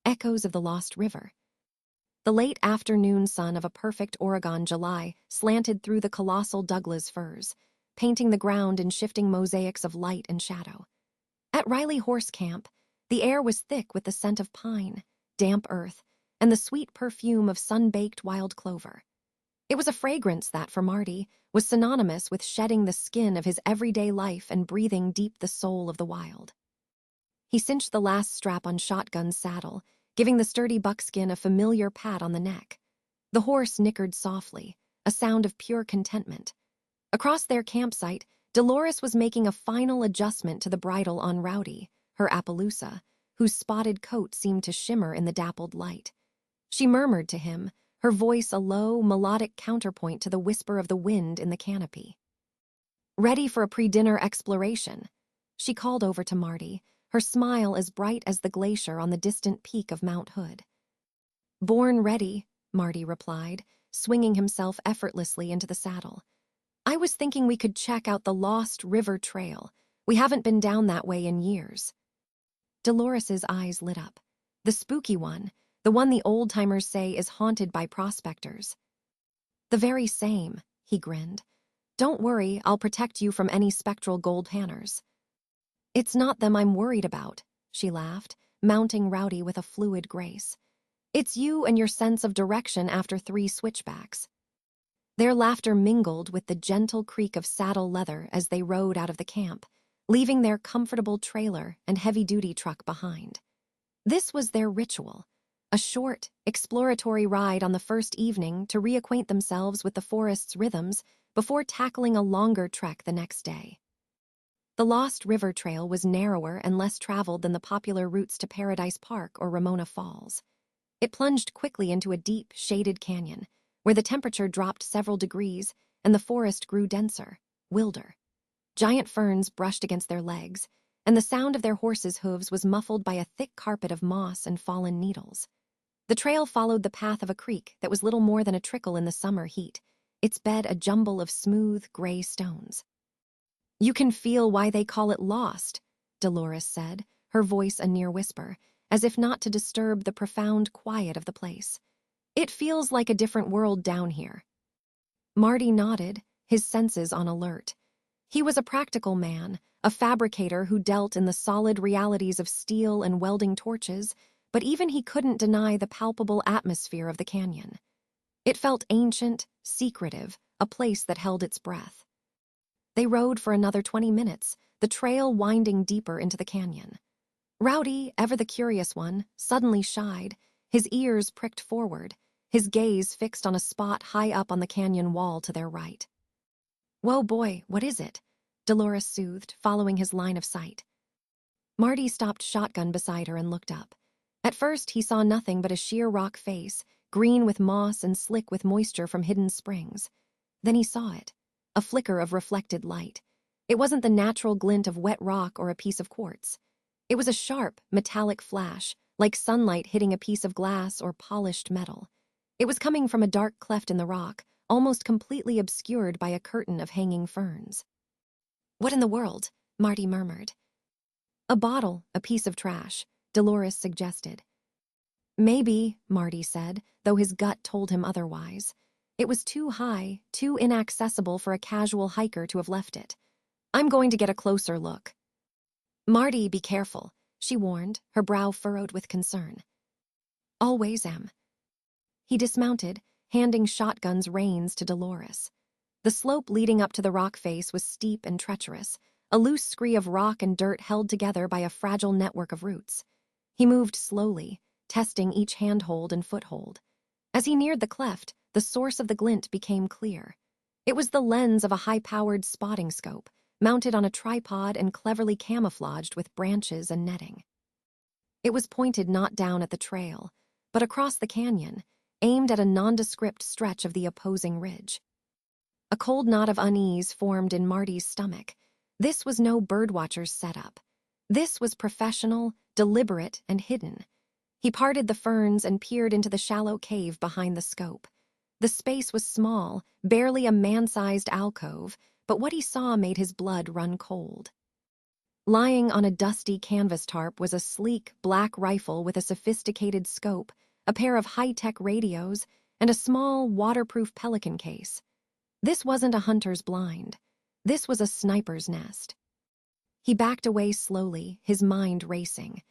echoes of the lost river. The late afternoon sun of a perfect Oregon July slanted through the colossal Douglas firs, painting the ground in shifting mosaics of light and shadow. At Riley Horse Camp, the air was thick with the scent of pine, damp earth, and the sweet perfume of sun-baked wild clover. It was a fragrance that, for Marty, was synonymous with shedding the skin of his everyday life and breathing deep the soul of the wild. He cinched the last strap on Shotgun's saddle, giving the sturdy buckskin a familiar pat on the neck. The horse nickered softly, a sound of pure contentment. Across their campsite, Deloris was making a final adjustment to the bridle on Roudy, her Appaloosa, whose spotted coat seemed to shimmer in the dappled light. She murmured to him, her voice a low, melodic counterpoint to the whisper of the wind in the canopy. "Ready for a pre-dinner exploration?" She called over to Marty, her smile as bright as the glacier on the distant peak of Mount Hood. "Born ready," Marty replied, swinging himself effortlessly into the saddle. "I was thinking we could check out the Lost River Trail. We haven't been down that way in years." Dolores's eyes lit up. "The spooky one, the one the old-timers say is haunted by prospectors." "The very same," he grinned. "Don't worry, I'll protect you from any spectral gold panners." "It's not them I'm worried about," she laughed, mounting Roudy with a fluid grace. "It's you and your sense of direction after 3 switchbacks." Their laughter mingled with the gentle creak of saddle leather as they rode out of the camp, leaving their comfortable trailer and heavy-duty truck behind. This was their ritual, a short, exploratory ride on the first evening to reacquaint themselves with the forest's rhythms before tackling a longer trek the next day. The Lost River Trail was narrower and less traveled than the popular routes to Paradise Park or Ramona Falls. It plunged quickly into a deep, shaded canyon, where the temperature dropped several degrees and the forest grew denser, wilder. Giant ferns brushed against their legs, and the sound of their horses' hooves was muffled by a thick carpet of moss and fallen needles. The trail followed the path of a creek that was little more than a trickle in the summer heat, its bed a jumble of smooth, gray stones. "You can feel why they call it lost," Deloris said, her voice a near whisper, as if not to disturb the profound quiet of the place. "It feels like a different world down here." Marty nodded, his senses on alert. He was a practical man, a fabricator who dealt in the solid realities of steel and welding torches, but even he couldn't deny the palpable atmosphere of the canyon. It felt ancient, secretive, a place that held its breath. They rode for another 20 minutes, the trail winding deeper into the canyon. Roudy, ever the curious one, suddenly shied, his ears pricked forward, his gaze fixed on a spot high up on the canyon wall to their right. "Whoa, boy, what is it?" Deloris soothed, following his line of sight. Marty stopped Shotgun beside her and looked up. At first, he saw nothing but a sheer rock face, green with moss and slick with moisture from hidden springs. Then he saw it, a flicker of reflected light. It wasn't the natural glint of wet rock or a piece of quartz. It was a sharp, metallic flash, like sunlight hitting a piece of glass or polished metal. It was coming from a dark cleft in the rock, almost completely obscured by a curtain of hanging ferns. "What in the world?" Marty murmured. "A bottle, a piece of trash," Deloris suggested. "Maybe," Marty said, though his gut told him otherwise. It was too high, too inaccessible for a casual hiker to have left it. "I'm going to get a closer look." "Marty, be careful," she warned, her brow furrowed with concern. "Always am." He dismounted, handing Shotgun's reins to Deloris. The slope leading up to the rock face was steep and treacherous, a loose scree of rock and dirt held together by a fragile network of roots. He moved slowly, testing each handhold and foothold. As he neared the cleft, the source of the glint became clear. It was the lens of a high-powered spotting scope, mounted on a tripod and cleverly camouflaged with branches and netting. It was pointed not down at the trail, but across the canyon, aimed at a nondescript stretch of the opposing ridge. A cold knot of unease formed in Marty's stomach. This was no birdwatcher's setup. This was professional, deliberate, and hidden. He parted the ferns and peered into the shallow cave behind the scope. The space was small, barely a man-sized alcove, but what he saw made his blood run cold. Lying on a dusty canvas tarp was a sleek, black rifle with a sophisticated scope, a pair of high-tech radios, and a small, waterproof pelican case. This wasn't a hunter's blind. This was a sniper's nest. He backed away slowly, his mind racing.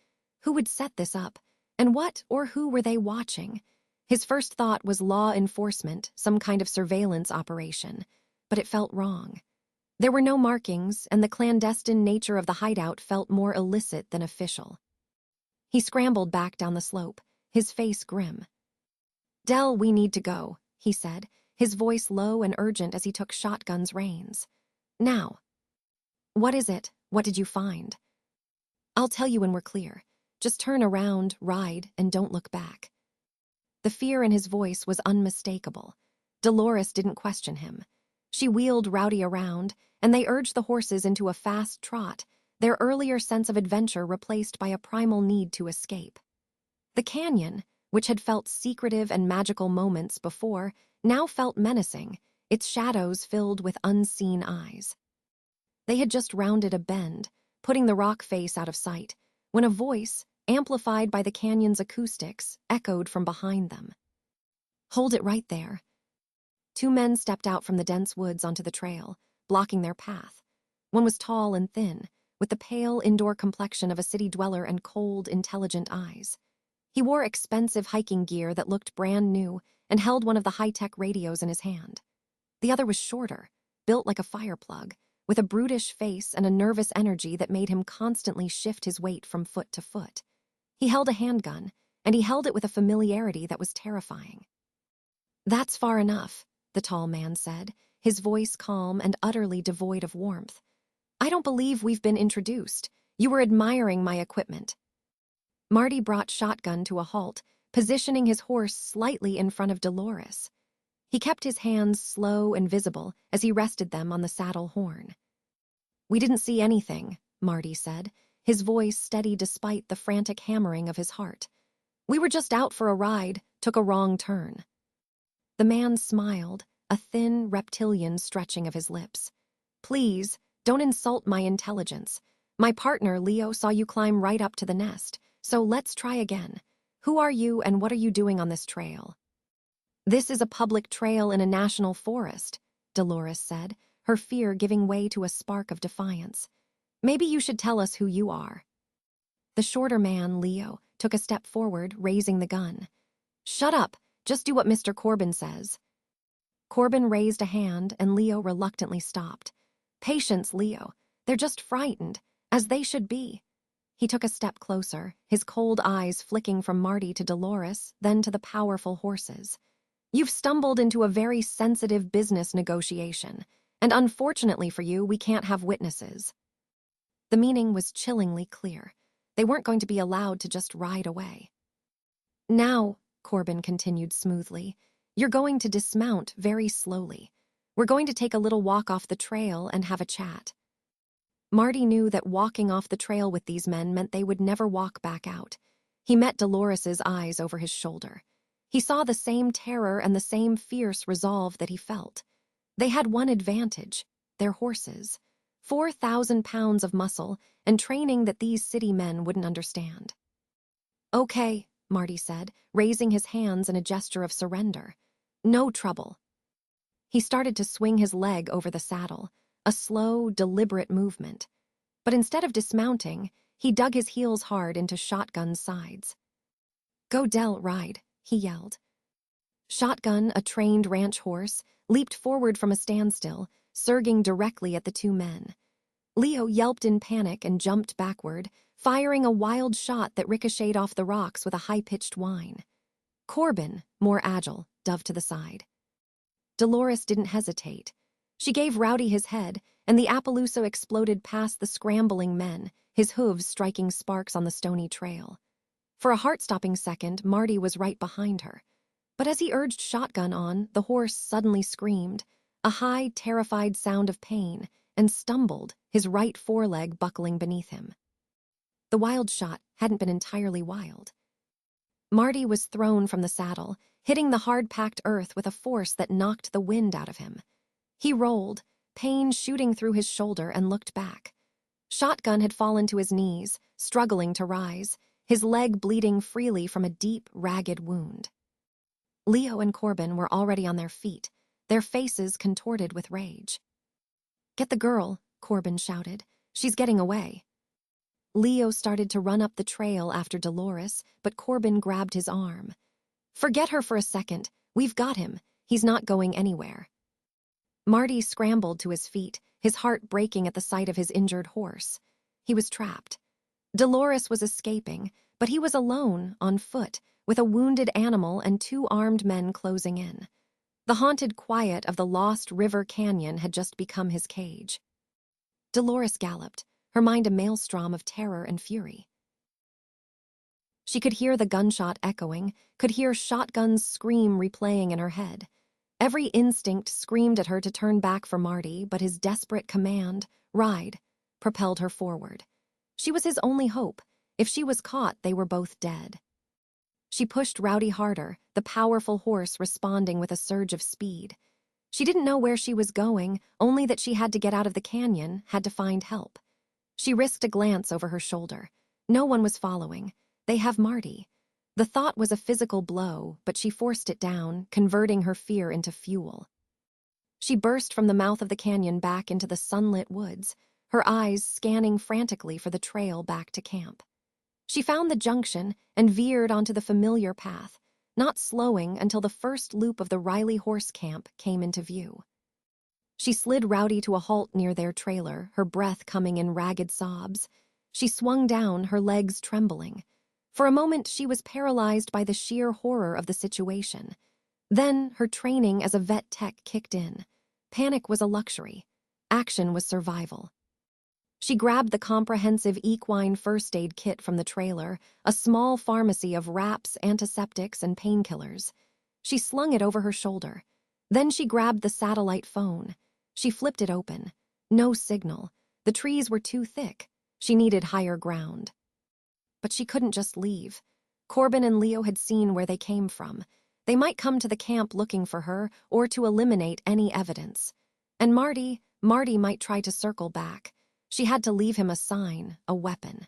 Who would set this up? And what or who were they watching? His first thought was law enforcement, some kind of surveillance operation. But it felt wrong. There were no markings, and the clandestine nature of the hideout felt more illicit than official. He scrambled back down the slope, his face grim. "Del, we need to go," he said, his voice low and urgent as he took Shotgun's reins. "Now." "What is it? What did you find?" "I'll tell you when we're clear. Just turn around, ride, and don't look back." The fear in his voice was unmistakable. Deloris didn't question him. She wheeled Roudy around, and they urged the horses into a fast trot, their earlier sense of adventure replaced by a primal need to escape. The canyon, which had felt secretive and magical moments before, now felt menacing, its shadows filled with unseen eyes. They had just rounded a bend, putting the rock face out of sight, when a voice, amplified by the canyon's acoustics, echoed from behind them. "Hold it right there." Two men stepped out from the dense woods onto the trail, blocking their path. One was tall and thin, with the pale indoor complexion of a city dweller and cold, intelligent eyes. He wore expensive hiking gear that looked brand new and held one of the high-tech radios in his hand. The other was shorter, built like a fireplug, with a brutish face and a nervous energy that made him constantly shift his weight from foot to foot. He held a handgun, and he held it with a familiarity that was terrifying. "That's far enough," the tall man said, his voice calm and utterly devoid of warmth. "I don't believe we've been introduced. You were admiring my equipment." Marty brought Shotgun to a halt, positioning his horse slightly in front of Deloris. He kept his hands slow and visible as he rested them on the saddle horn. "We didn't see anything," Marty said, his voice steady despite the frantic hammering of his heart. "We were just out for a ride, took a wrong turn." The man smiled, a thin reptilian stretching of his lips. "Please, don't insult my intelligence. My partner, Leo, saw you climb right up to the nest, so let's try again. Who are you and what are you doing on this trail?" "This is a public trail in a national forest," Deloris said, her fear giving way to a spark of defiance. "Maybe you should tell us who you are." The shorter man, Leo, took a step forward, raising the gun. "Shut up, just do what Mr. Corbin says." Corbin raised a hand and Leo reluctantly stopped. "Patience, Leo. They're just frightened, as they should be." He took a step closer, his cold eyes flicking from Marty to Deloris, then to the powerful horses. "You've stumbled into a very sensitive business negotiation, and unfortunately for you, we can't have witnesses." The meaning was chillingly clear. They weren't going to be allowed to just ride away. "Now," Corbin continued smoothly, "you're going to dismount very slowly. We're going to take a little walk off the trail and have a chat." Marty knew that walking off the trail with these men meant they would never walk back out. He met Dolores's eyes over his shoulder. He saw the same terror and the same fierce resolve that he felt. They had one advantage: their horses. 4,000 pounds of muscle and training that these city men wouldn't understand. "Okay," Marty said, raising his hands in a gesture of surrender. "No trouble." He started to swing his leg over the saddle, a slow, deliberate movement. But instead of dismounting, he dug his heels hard into Shotgun's sides. "Go Del, ride," he yelled. Shotgun, a trained ranch horse, leaped forward from a standstill, surging directly at the two men. Leo yelped in panic and jumped backward, firing a wild shot that ricocheted off the rocks with a high-pitched whine. Corbin, more agile, dove to the side. Deloris didn't hesitate. She gave Roudy his head, and the Appaloosa exploded past the scrambling men, his hooves striking sparks on the stony trail. For a heart-stopping second, Marty was right behind her. But as he urged Shotgun on, the horse suddenly screamed, a high, terrified sound of pain, and stumbled, his right foreleg buckling beneath him. The wild shot hadn't been entirely wild. Marty was thrown from the saddle, hitting the hard-packed earth with a force that knocked the wind out of him. He rolled, pain shooting through his shoulder, and looked back. Shotgun had fallen to his knees, struggling to rise, his leg bleeding freely from a deep, ragged wound. Leo and Corbin were already on their feet, their faces contorted with rage. "Get the girl," Corbin shouted. "She's getting away." Leo started to run up the trail after Deloris, but Corbin grabbed his arm. "Forget her for a second. We've got him. He's not going anywhere." Marty scrambled to his feet, his heart breaking at the sight of his injured horse. He was trapped. Deloris was escaping, but he was alone, on foot, with a wounded animal and 2 armed men closing in. The haunted quiet of the lost river canyon had just become his cage. Deloris galloped, her mind a maelstrom of terror and fury. She could hear the gunshot echoing, could hear Shotgun's scream replaying in her head. Every instinct screamed at her to turn back for Marty, but his desperate command, "Ride," propelled her forward. She was his only hope. If she was caught, they were both dead. She pushed Roudy harder, the powerful horse responding with a surge of speed. She didn't know where she was going, only that she had to get out of the canyon, had to find help. She risked a glance over her shoulder. No one was following. They have Marty. The thought was a physical blow, but she forced it down, converting her fear into fuel. She burst from the mouth of the canyon back into the sunlit woods, her eyes scanning frantically for the trail back to camp. She found the junction and veered onto the familiar path, not slowing until the first loop of the Riley horse camp came into view. She slid Roudy to a halt near their trailer, her breath coming in ragged sobs. She swung down, her legs trembling. For a moment, she was paralyzed by the sheer horror of the situation. Then, her training as a vet tech kicked in. Panic was a luxury. Action was survival. She grabbed the comprehensive equine first aid kit from the trailer, a small pharmacy of wraps, antiseptics, and painkillers. She slung it over her shoulder. Then she grabbed the satellite phone. She flipped it open. No signal. The trees were too thick. She needed higher ground. But she couldn't just leave. Corbin and Leo had seen where they came from. They might come to the camp looking for her, or to eliminate any evidence. And Marty might try to circle back. She had to leave him a sign, a weapon.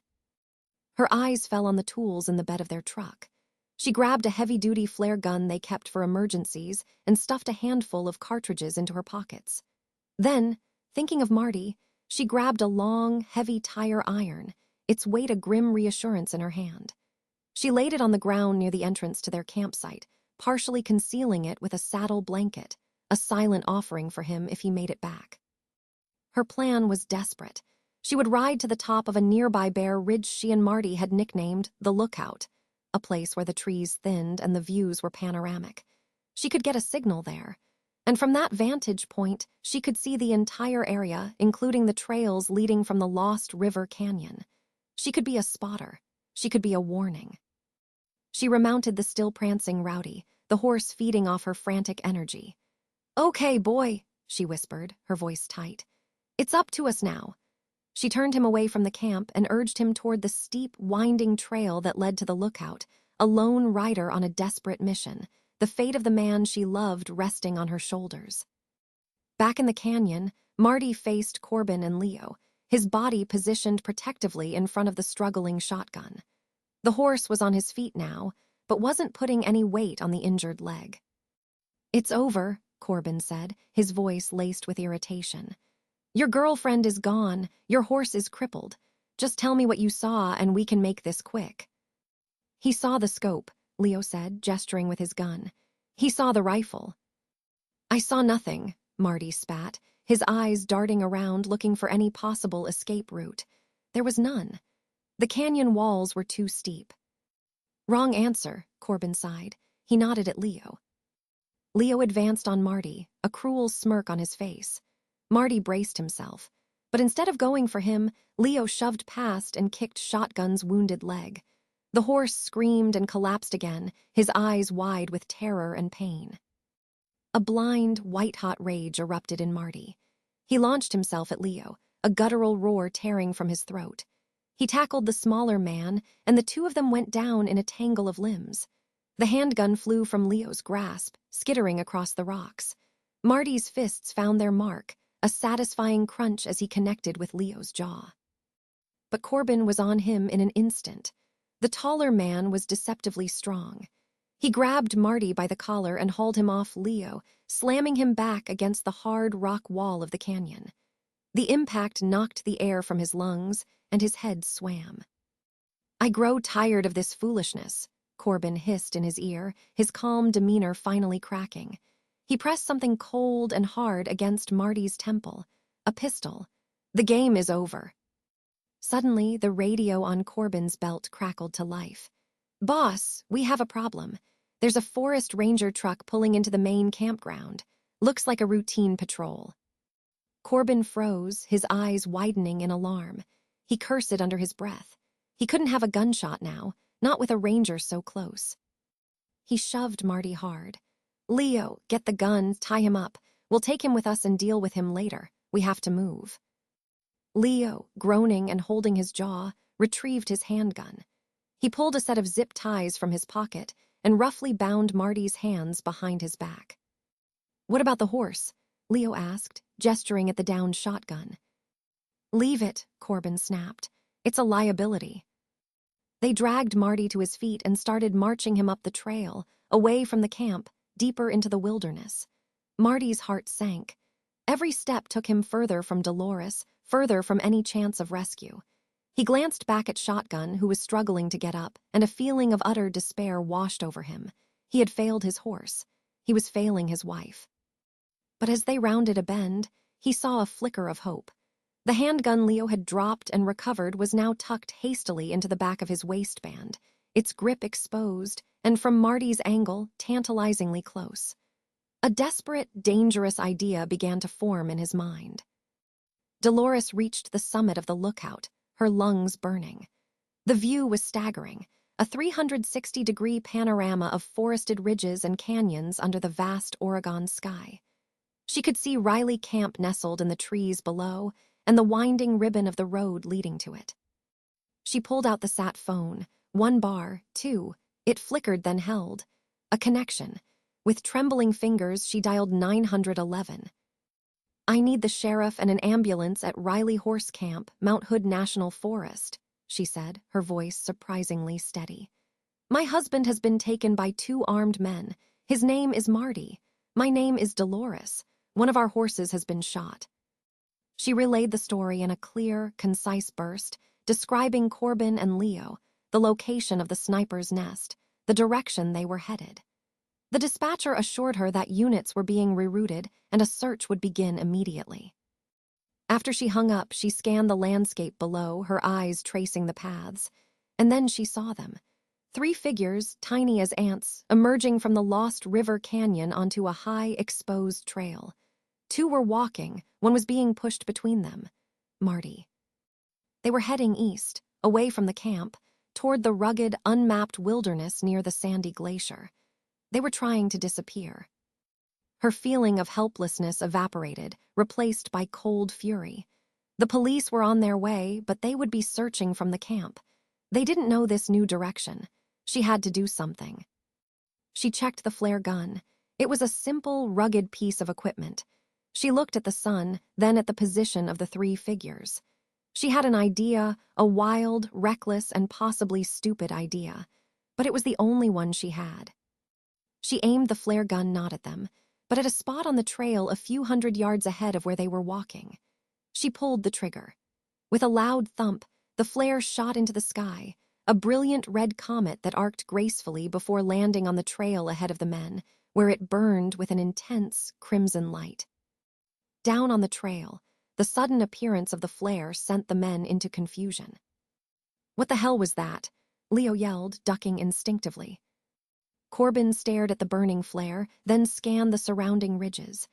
Her eyes fell on the tools in the bed of their truck. She grabbed a heavy-duty flare gun they kept for emergencies and stuffed a handful of cartridges into her pockets. Then, thinking of Marty, she grabbed a long, heavy tire iron, its weight a grim reassurance in her hand. She laid it on the ground near the entrance to their campsite, partially concealing it with a saddle blanket, a silent offering for him if he made it back. Her plan was desperate. She would ride to the top of a nearby bare ridge she and Marty had nicknamed the Lookout, a place where the trees thinned and the views were panoramic. She could get a signal there, and from that vantage point, she could see the entire area, including the trails leading from the Lost River Canyon. She could be a spotter. She could be a warning. She remounted the still prancing Roudy, the horse feeding off her frantic energy. "Okay, boy," she whispered, her voice tight. "It's up to us now." She turned him away from the camp and urged him toward the steep, winding trail that led to the Lookout, a lone rider on a desperate mission, the fate of the man she loved resting on her shoulders. Back in the canyon, Marty faced Corbin and Leo, his body positioned protectively in front of the struggling shotgun. The horse was on his feet now, but wasn't putting any weight on the injured leg. "It's over," Corbin said, his voice laced with irritation. "Your girlfriend is gone, your horse is crippled. Just tell me what you saw and we can make this quick." "He saw the scope," Leo said, gesturing with his gun. "He saw the rifle." "I saw nothing," Marty spat, his eyes darting around looking for any possible escape route. There was none. The canyon walls were too steep. "Wrong answer," Corbin sighed. He nodded at Leo. Leo advanced on Marty, a cruel smirk on his face. Marty braced himself, but instead of going for him, Leo shoved past and kicked Shotgun's wounded leg. The horse screamed and collapsed again, his eyes wide with terror and pain. A blind, white-hot rage erupted in Marty. He launched himself at Leo, a guttural roar tearing from his throat. He tackled the smaller man, and the two of them went down in a tangle of limbs. The handgun flew from Leo's grasp, skittering across the rocks. Marty's fists found their mark, a satisfying crunch as he connected with Leo's jaw. but Corbin was on him in an instant. The taller man was deceptively strong. He grabbed Marty by the collar and hauled him off Leo, slamming him back against the hard rock wall of the canyon. The impact knocked the air from his lungs, and his head swam. "I grow tired of this foolishness," Corbin hissed in his ear, his calm demeanor finally cracking. He pressed something cold and hard against Marty's temple. A pistol. "The game is over." Suddenly, the radio on Corbin's belt crackled to life. "Boss, we have a problem. There's a forest ranger truck pulling into the main campground. Looks like a routine patrol." Corbin froze, his eyes widening in alarm. He cursed under his breath. He couldn't have a gunshot now, not with a ranger so close. He shoved Marty hard. "Leo, get the gun, tie him up. We'll take him with us and deal with him later. We have to move." Leo, groaning and holding his jaw, retrieved his handgun. He pulled a set of zip ties from his pocket and roughly bound Marty's hands behind his back. "What about the horse?" Leo asked, gesturing at the downed shotgun. "Leave it," Corbin snapped. "It's a liability." They dragged Marty to his feet and started marching him up the trail, away from the camp, deeper into the wilderness. Marty's heart sank. Every step took him further from Deloris, further from any chance of rescue. He glanced back at Shotgun, who was struggling to get up, and a feeling of utter despair washed over him. He had failed his horse. He was failing his wife. But as they rounded a bend, he saw a flicker of hope. The handgun Leo had dropped and recovered was now tucked hastily into the back of his waistband, its grip exposed, and from Marty's angle, tantalizingly close. A desperate, dangerous idea began to form in his mind. Deloris reached the summit of the lookout, her lungs burning. The view was staggering, a 360-degree panorama of forested ridges and canyons under the vast Oregon sky. She could see Riley Camp nestled in the trees below, and the winding ribbon of the road leading to it. She pulled out the sat phone. 1 bar, 2. It flickered, then held. A connection. With trembling fingers, she dialed 911. "I need the sheriff and an ambulance at Riley Horse Camp, Mount Hood National Forest," she said, her voice surprisingly steady. "My husband has been taken by 2 armed men. His name is Marty. My name is Deloris. One of our horses has been shot." She relayed the story in a clear, concise burst, describing Corbin and Leo, the location of the sniper's nest, the direction they were headed. The dispatcher assured her that units were being rerouted and a search would begin immediately. After she hung up, she scanned the landscape below, her eyes tracing the paths. And then she saw them. 3 figures, tiny as ants, emerging from the Lost River Canyon onto a high, exposed trail. 2 were walking, one was being pushed between them. Marty. They were heading east, away from the camp, toward the rugged, unmapped wilderness near the sandy glacier. They were trying to disappear. Her feeling of helplessness evaporated, replaced by cold fury. The police were on their way, but they would be searching from the camp. They didn't know this new direction. She had to do something. She checked the flare gun. It was a simple, rugged piece of equipment. She looked at the sun, then at the position of the 3 figures. She had an idea, a wild, reckless, and possibly stupid idea, but it was the only one she had. She aimed the flare gun not at them, but at a spot on the trail a few hundred yards ahead of where they were walking. She pulled the trigger. With a loud thump, the flare shot into the sky, a brilliant red comet that arced gracefully before landing on the trail ahead of the men, where it burned with an intense crimson light. Down on the trail, the sudden appearance of the flare sent the men into confusion. "What the hell was that?" Leo yelled, ducking instinctively. Corbin stared at the burning flare, then scanned the surrounding ridges.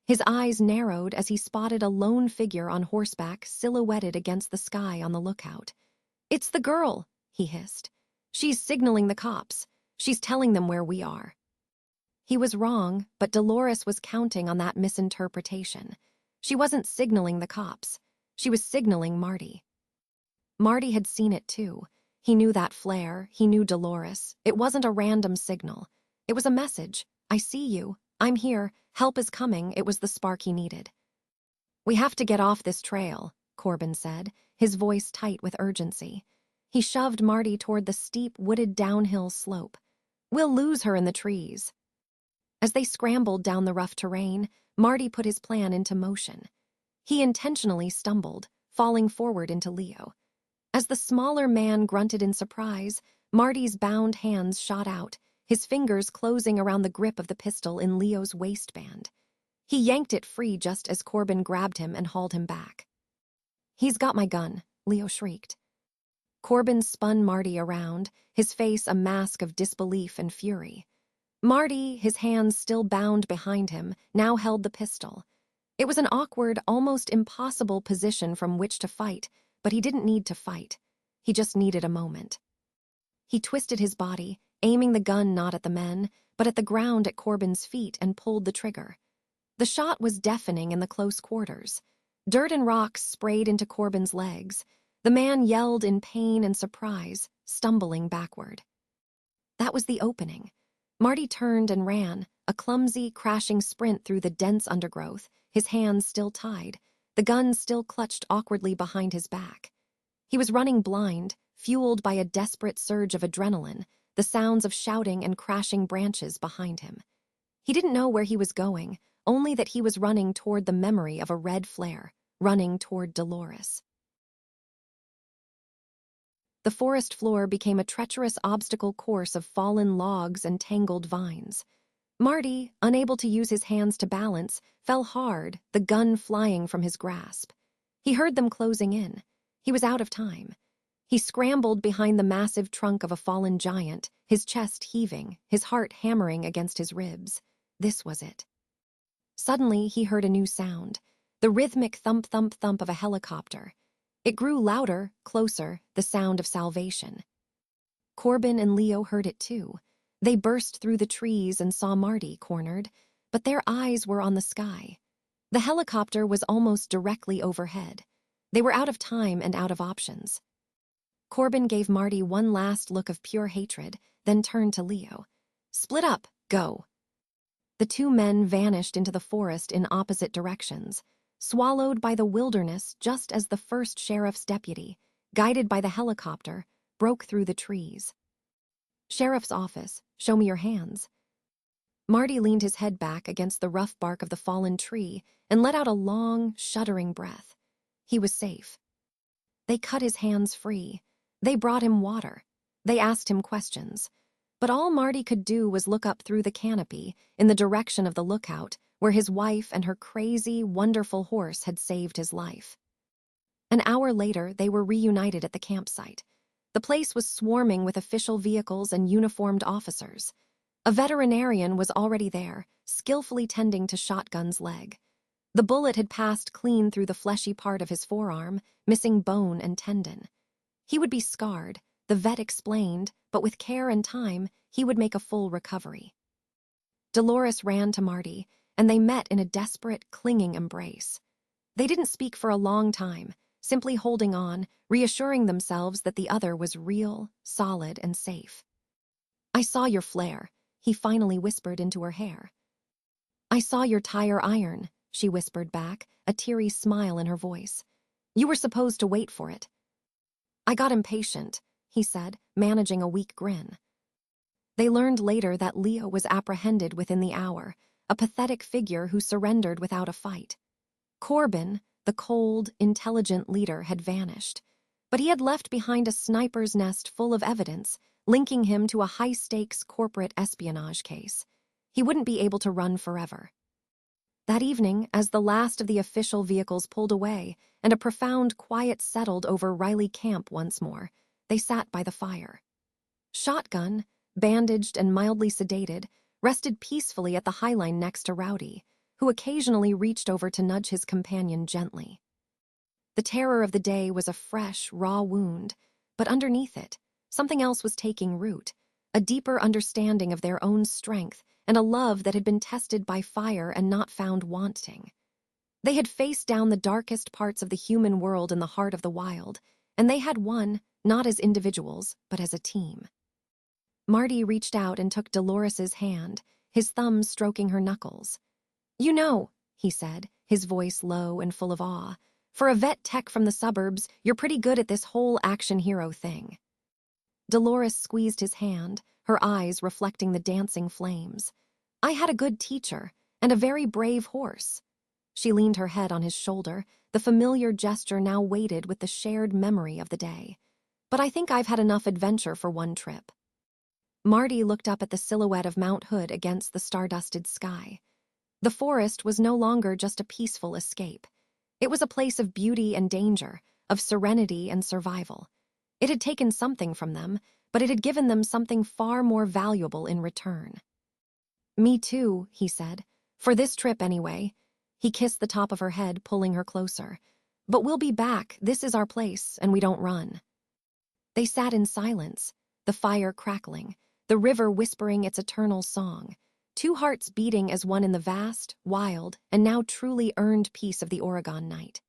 His eyes narrowed as he spotted a lone figure on horseback silhouetted against the sky on the lookout. "It's the girl," he hissed. "She's signaling the cops. She's telling them where we are." He was wrong, but Deloris was counting on that misinterpretation. She wasn't signaling the cops. She was signaling Marty. Marty had seen it too. He knew that flare, he knew Deloris. It wasn't a random signal. It was a message. "I see you. I'm here. Help is coming." It was the spark he needed. "We have to get off this trail," Corbin said, his voice tight with urgency. He shoved Marty toward the steep, wooded downhill slope. "We'll lose her in the trees." As they scrambled down the rough terrain, Marty put his plan into motion. He intentionally stumbled, falling forward into Leo. As the smaller man grunted in surprise, Marty's bound hands shot out, his fingers closing around the grip of the pistol in Leo's waistband. He yanked it free just as Corbin grabbed him and hauled him back. "He's got my gun," Leo shrieked. Corbin spun Marty around, his face a mask of disbelief and fury. Marty, his hands still bound behind him, now held the pistol. It was an awkward, almost impossible position from which to fight, but he didn't need to fight. He just needed a moment. He twisted his body, aiming the gun not at the men, but at the ground at Corbin's feet, and pulled the trigger. The shot was deafening in the close quarters. Dirt and rocks sprayed into Corbin's legs. The man yelled in pain and surprise, stumbling backward. That was the opening. Marty turned and ran, a clumsy, crashing sprint through the dense undergrowth, his hands still tied, the gun still clutched awkwardly behind his back. He was running blind, fueled by a desperate surge of adrenaline, the sounds of shouting and crashing branches behind him. He didn't know where he was going, only that he was running toward the memory of a red flare, running toward Deloris. The forest floor became a treacherous obstacle course of fallen logs and tangled vines. Marty, unable to use his hands to balance, fell hard, the gun flying from his grasp. He heard them closing in. He was out of time. He scrambled behind the massive trunk of a fallen giant, his chest heaving, his heart hammering against his ribs. This was it. Suddenly, he heard a new sound, the rhythmic thump-thump-thump of a helicopter. It grew louder, closer, the sound of salvation. Corbin and Leo heard it too. They burst through the trees and saw Marty cornered, but their eyes were on the sky. The helicopter was almost directly overhead. They were out of time and out of options. Corbin gave Marty one last look of pure hatred, then turned to Leo. "Split up, go." The two men vanished into the forest in opposite directions, swallowed by the wilderness just as the first sheriff's deputy, guided by the helicopter, broke through the trees. "Sheriff's office, show me your hands." Marty leaned his head back against the rough bark of the fallen tree and let out a long, shuddering breath. He was safe. They cut his hands free. They brought him water. They asked him questions. But all Marty could do was look up through the canopy in the direction of the lookout, where his wife and her crazy, wonderful horse had saved his life. An hour later, they were reunited at the campsite. The place was swarming with official vehicles and uniformed officers. A veterinarian was already there, skillfully tending to Shotgun's leg. The bullet had passed clean through the fleshy part of his forearm, missing bone and tendon. He would be scarred, the vet explained, but with care and time, he would make a full recovery. Deloris ran to Marty, and they met in a desperate, clinging embrace. They didn't speak for a long time, simply holding on, reassuring themselves that the other was real, solid, and safe. "I saw your flare," he finally whispered into her hair. "I saw your tire iron," she whispered back, a teary smile in her voice. "You were supposed to wait for it." "I got impatient," he said, managing a weak grin. They learned later that Leo was apprehended within the hour, a pathetic figure who surrendered without a fight. Corbin, the cold, intelligent leader, had vanished, but he had left behind a sniper's nest full of evidence, linking him to a high-stakes corporate espionage case. He wouldn't be able to run forever. That evening, as the last of the official vehicles pulled away and a profound quiet settled over Riley Camp once more, they sat by the fire. Shotgun, bandaged and mildly sedated, rested peacefully at the highline next to Roudy, who occasionally reached over to nudge his companion gently. The terror of the day was a fresh, raw wound, but underneath it, something else was taking root, a deeper understanding of their own strength and a love that had been tested by fire and not found wanting. They had faced down the darkest parts of the human world in the heart of the wild, and they had won, not as individuals, but as a team. Marty reached out and took Dolores's hand, his thumbs stroking her knuckles. "You know," he said, his voice low and full of awe, For a vet tech from the suburbs, you're pretty good at this whole action hero thing. Deloris squeezed his hand, her eyes reflecting the dancing flames. I had a good teacher, and a very brave horse. She leaned her head on his shoulder, the familiar gesture now weighted with the shared memory of the day. But I think I've had enough adventure for one trip. Marty looked up at the silhouette of Mount Hood against the star-dusted sky. The forest was no longer just a peaceful escape. It was a place of beauty and danger, of serenity and survival. It had taken something from them, but it had given them something far more valuable in return. Me too, he said. For this trip, anyway. He kissed the top of her head, pulling her closer. But we'll be back. This is our place, and we don't run. They sat in silence, the fire crackling, the river whispering its eternal song, two hearts beating as one in the vast, wild, and now truly earned peace of the Oregon night.